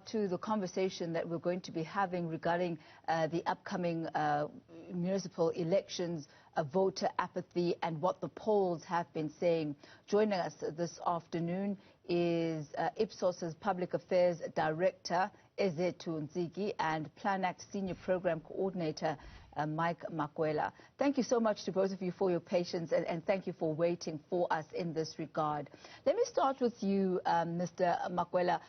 to the conversation that we're going to be having regarding the upcoming municipal elections, voter apathy, and what the polls have been saying. Joining us this afternoon is Ipsos's Public Affairs Director, Ezethu Nzigi, and Planact Senior Program Coordinator, Mike Makwela. Thank you so much to both of you for your patience, and thank you for waiting for us in this regard. Let me start with you, Mr. Makwela.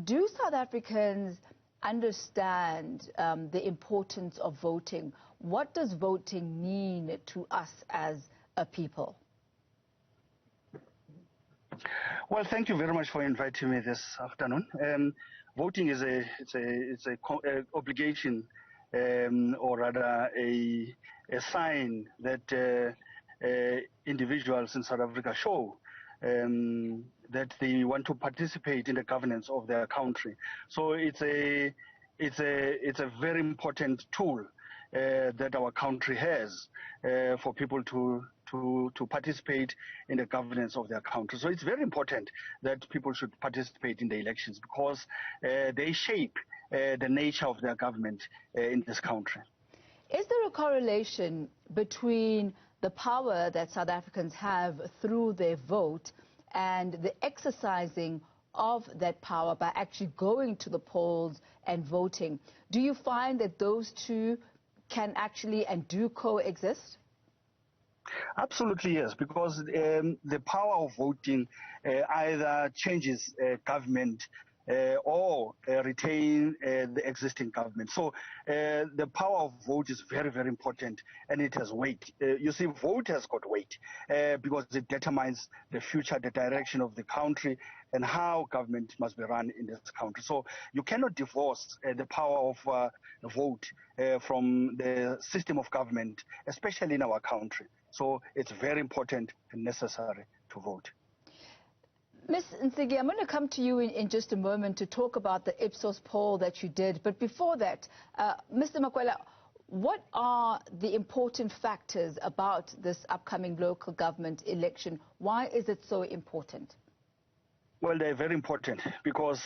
Do South Africans understand the importance of voting? What does voting mean to us as a people? Well, thank you very much for inviting me this afternoon. Voting is a obligation, or rather a sign that individuals in South Africa show that they want to participate in the governance of their country. So it's a very important tool that our country has for people to participate in the governance of their country. So it's very important that people should participate in the elections because they shape the nature of their government in this country. Is there a correlation between the power that South Africans have through their vote and the exercising of that power by actually going to the polls and voting? Do you find that those two can actually and do coexist? Absolutely, yes, because the power of voting either changes government or retain the existing government. So the power of vote is very, very important, and it has weight. You see, vote has got weight because it determines the future, the direction of the country, and how government must be run in this country. So you cannot divorce the power of the vote from the system of government, especially in our country. So it's very important and necessary to vote. Ms. Nzigi, I'm going to come to you in just a moment to talk about the Ipsos poll that you did. But before that, Mr. Makwela, what are the important factors about this upcoming local government election? Why is it so important? Well, they're very important because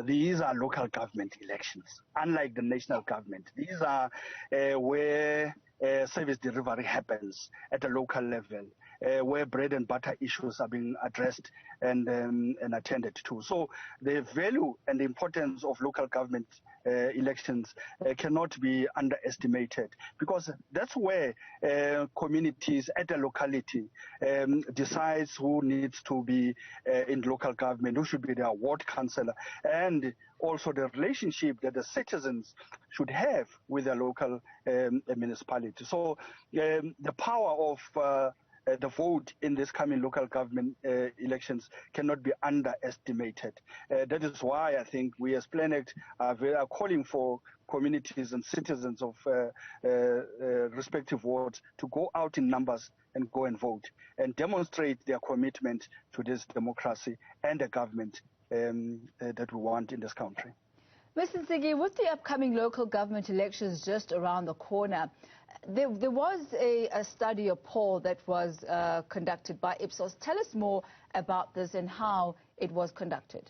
these are local government elections, unlike the national government. These are where service delivery happens at a local level, where bread and butter issues are being addressed and attended to. So the value and the importance of local government elections cannot be underestimated because that's where communities at a locality decides who needs to be in local government, who should be their ward councillor, and also the relationship that the citizens should have with their local municipality. So the power of the vote in this coming local government elections cannot be underestimated. That is why I think we as Planact are calling for communities and citizens of respective wards to go out in numbers and go and vote and demonstrate their commitment to this democracy and the government that we want in this country. Ms. Nzigi, with the upcoming local government elections just around the corner, there was a study, a poll that was conducted by Ipsos. Tell us more about this and how it was conducted.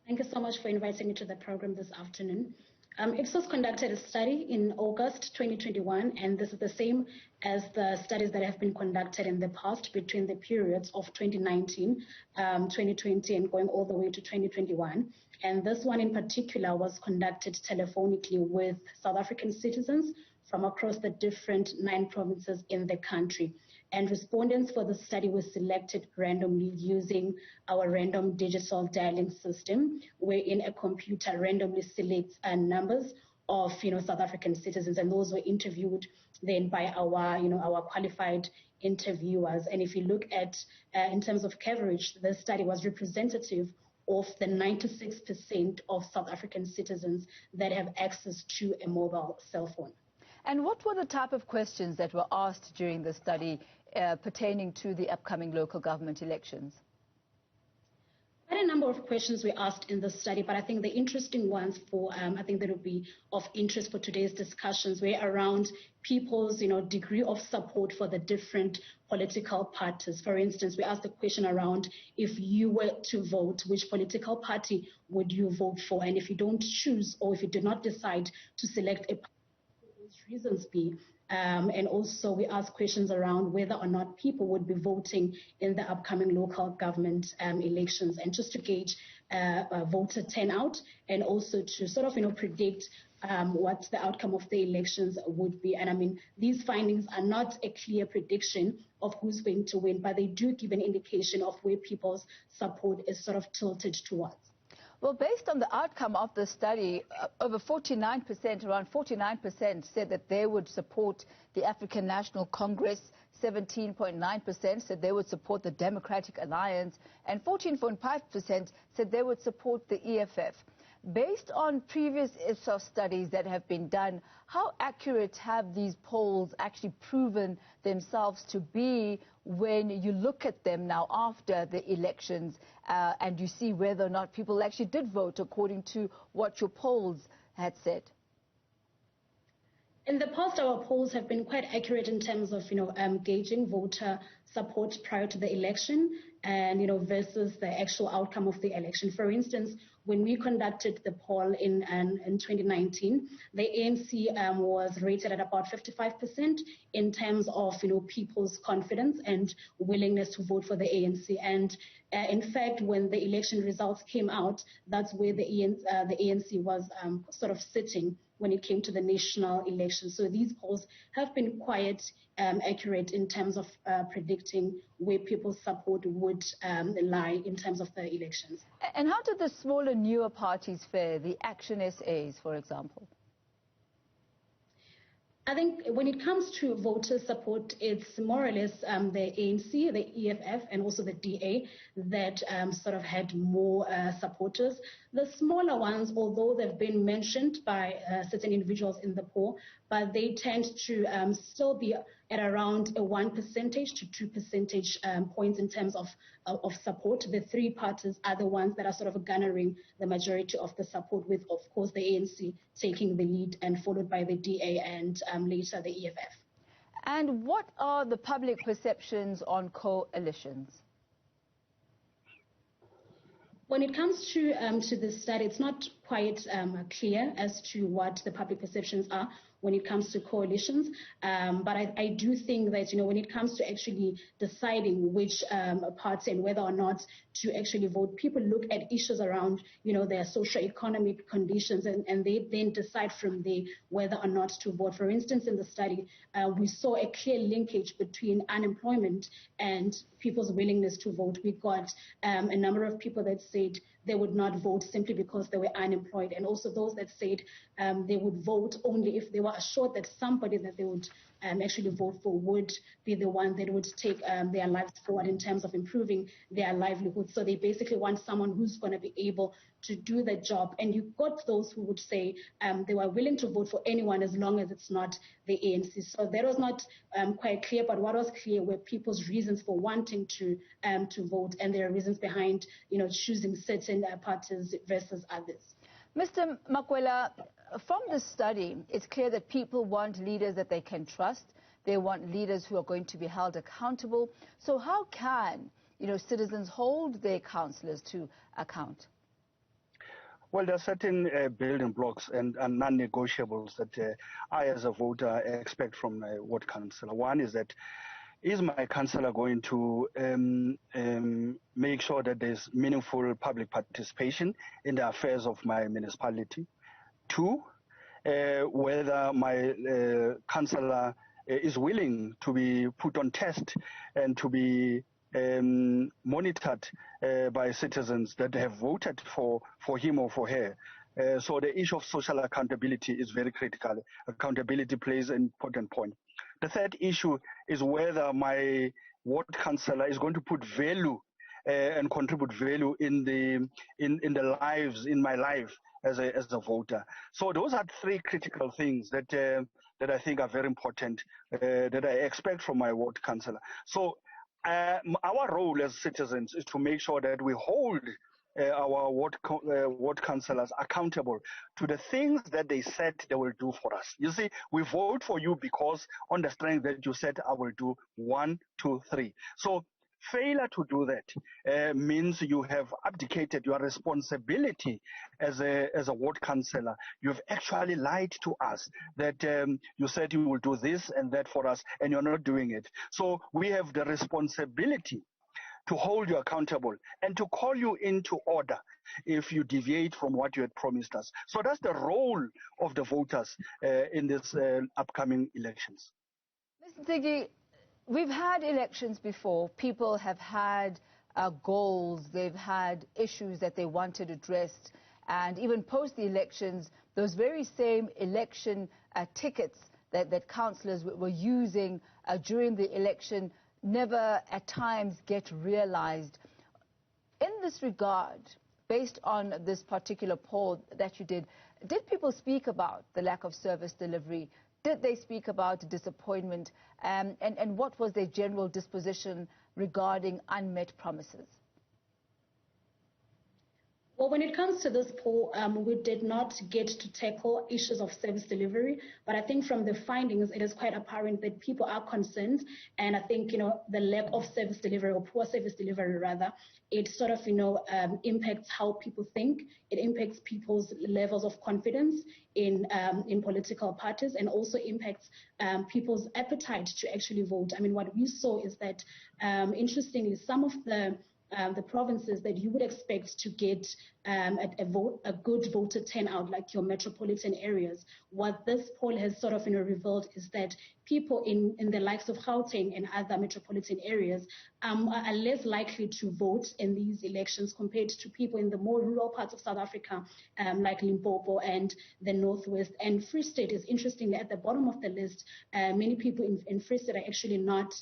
Thank you so much for inviting me to the program this afternoon. Ipsos conducted a study in August 2021, and this is the same as the studies that have been conducted in the past between the periods of 2019, 2020, and going all the way to 2021. And this one in particular was conducted telephonically with South African citizens from across the different 9 provinces in the country. And respondents for the study were selected randomly using our random digital dialing system, wherein a computer randomly selects numbers of South African citizens, and those were interviewed then by our qualified interviewers. And if you look at in terms of coverage, the study was representative of the 96% of South African citizens that have access to a mobile cell phone. And what were the type of questions that were asked during the study pertaining to the upcoming local government elections? Quite quite a number of questions we asked in the study, but I think the interesting ones for, I think that would be of interest for today's discussions were around people's, degree of support for the different political parties. For instance, we asked the question around, if you were to vote, which political party would you vote for? And if you don't choose, or if you did not decide to select a party, what would those reasons be? And also we asked questions around whether or not people would be voting in the upcoming local government elections, and just to gauge voter turnout, and also to sort of predict what the outcome of the elections would be. And I mean, these findings are not a clear prediction of who's going to win, but they do give an indication of where people's support is sort of tilted towards. Well, based on the outcome of the study, over 49%, around 49% said that they would support the African National Congress, 17.9% said they would support the Democratic Alliance, and 14.5% said they would support the EFF. Based on previous Ipsos studies that have been done, how accurate have these polls actually proven themselves to be when you look at them now after the elections and you see whether or not people actually did vote according to what your polls had said? In the past, our polls have been quite accurate in terms of, gauging voter support prior to the election and, versus the actual outcome of the election. For instance, when we conducted the poll in 2019, the ANC was rated at about 55% in terms of, people's confidence and willingness to vote for the ANC. And in fact, when the election results came out, that's where the ANC was sort of sitting when it came to the national election. So these polls have been quite accurate in terms of predicting where people's support would lie in terms of the elections. And how did the smaller, newer parties fare, the Action SAs, for example? I think when it comes to voter support, it's more or less the ANC, the EFF, and also the DA that sort of had more supporters. The smaller ones, although they've been mentioned by certain individuals in the poll, but they tend to still be at around a 1% to 2 percentage points in terms of support. The three parties are the ones that are sort of garnering the majority of the support, with, of course, the ANC taking the lead and followed by the DA and later the EFF. And what are the public perceptions on coalitions? When it comes to this study, it's not quite clear as to what the public perceptions are when it comes to coalitions. But I do think that, when it comes to actually deciding which party and whether or not to actually vote, people look at issues around, their socio-economic conditions, and they then decide from there whether or not to vote. For instance, in the study, we saw a clear linkage between unemployment and people's willingness to vote. We got a number of people that said they would not vote simply because they were unemployed, and also those that said they would vote only if they were assured that somebody that they would actually vote for would be the one that would take their lives forward in terms of improving their livelihood. So they basically want someone who's going to be able to do the job. And you got those who would say they were willing to vote for anyone as long as it's not the ANC. So that was not quite clear, but what was clear were people's reasons for wanting to vote, and their reasons behind, choosing certain parties versus others. Mr. Makwela, from the study, it's clear that people want leaders that they can trust. They want leaders who are going to be held accountable. So how can, citizens hold their councillors to account? Well, there are certain building blocks and non-negotiables that I, as a voter, expect from a ward councillor. One is that, is my councillor going to make sure that there's meaningful public participation in the affairs of my municipality? Two, whether my councillor is willing to be put on test and to be monitored by citizens that have voted for him or for her. So the issue of social accountability is very critical. Accountability plays an important point. The third issue is whether my ward councillor is going to put value and contribute value in my life as a voter. So those are three critical things that I think are very important that I expect from my ward councillor. So our role as citizens is to make sure that we hold our ward councillors accountable to the things that they said they will do for us. You see, we vote for you because on the strength that you said I will do 1, 2, 3. So failure to do that means you have abdicated your responsibility as a ward councillor. You've actually lied to us that you said you will do this and that for us, and you're not doing it. So we have the responsibility to hold you accountable and to call you into order if you deviate from what you had promised us. So that's the role of the voters in this upcoming elections. Mr. Ntigi, we've had elections before. People have had goals, they've had issues that they wanted addressed, and even post the elections, those very same election tickets that councillors were using during the election never at times get realized. In this regard, based on this particular poll that you did people speak about the lack of service delivery? Did they speak about disappointment? And what was their general disposition regarding unmet promises? Well, when it comes to this poll, we did not get to tackle issues of service delivery, but I think from the findings, it is quite apparent that people are concerned, and I think, the lack of service delivery, or poor service delivery rather, it sort of, impacts how people think. It impacts people's levels of confidence in political parties, and also impacts people's appetite to actually vote. I mean, what we saw is that, interestingly, some of the provinces that you would expect to get a good voter turnout, like your metropolitan areas, what this poll has sort of revealed is that people in the likes of Gauteng and other metropolitan areas are less likely to vote in these elections compared to people in the more rural parts of South Africa, like Limpopo and the Northwest. And Free State is interestingly at the bottom of the list. Many people in Free State are actually not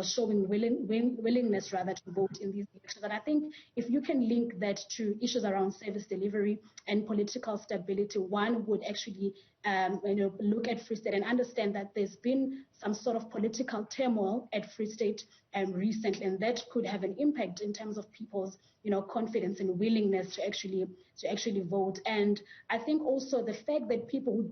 showing willingness rather to vote in these elections. And I think if you can link that to issues around service delivery and political stability, one would actually look at Free State and understand that there's been some sort of political turmoil at Free State recently, and that could have an impact in terms of people's confidence and willingness to actually vote. And I think also the fact that people who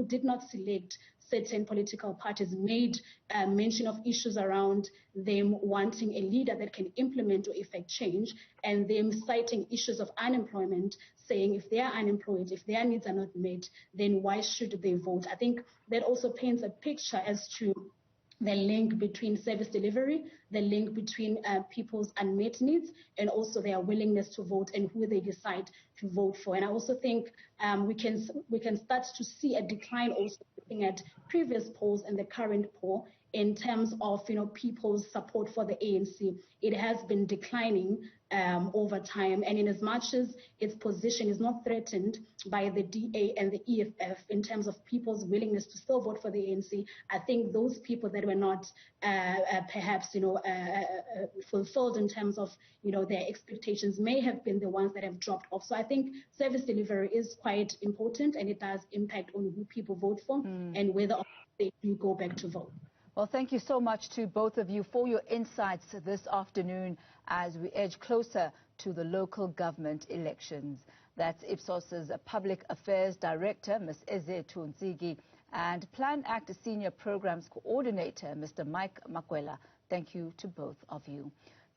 did not select certain political parties made mention of issues around them wanting a leader that can implement or effect change, and them citing issues of unemployment, saying if they are unemployed, if their needs are not met, then why should they vote? I think that also paints a picture as to the link between service delivery, the link between people's unmet needs, and also their willingness to vote and who they decide to vote for. And I also think we can start to see a decline also looking at previous polls and the current poll in terms of people's support for the ANC. It has been declining over time, and in as much as its position is not threatened by the DA and the EFF in terms of people's willingness to still vote for the ANC, I think those people that were not perhaps fulfilled in terms of their expectations may have been the ones that have dropped off. So I think service delivery is quite important, and it does impact on who people vote for and whether they do go back to vote. Well, thank you so much to both of you for your insights this afternoon as we edge closer to the local government elections. That's Ipsos's Public Affairs Director, Ms. Eze Ntigi, and Plan Act Senior Programs Coordinator, Mr. Mike Makwela. Thank you to both of you.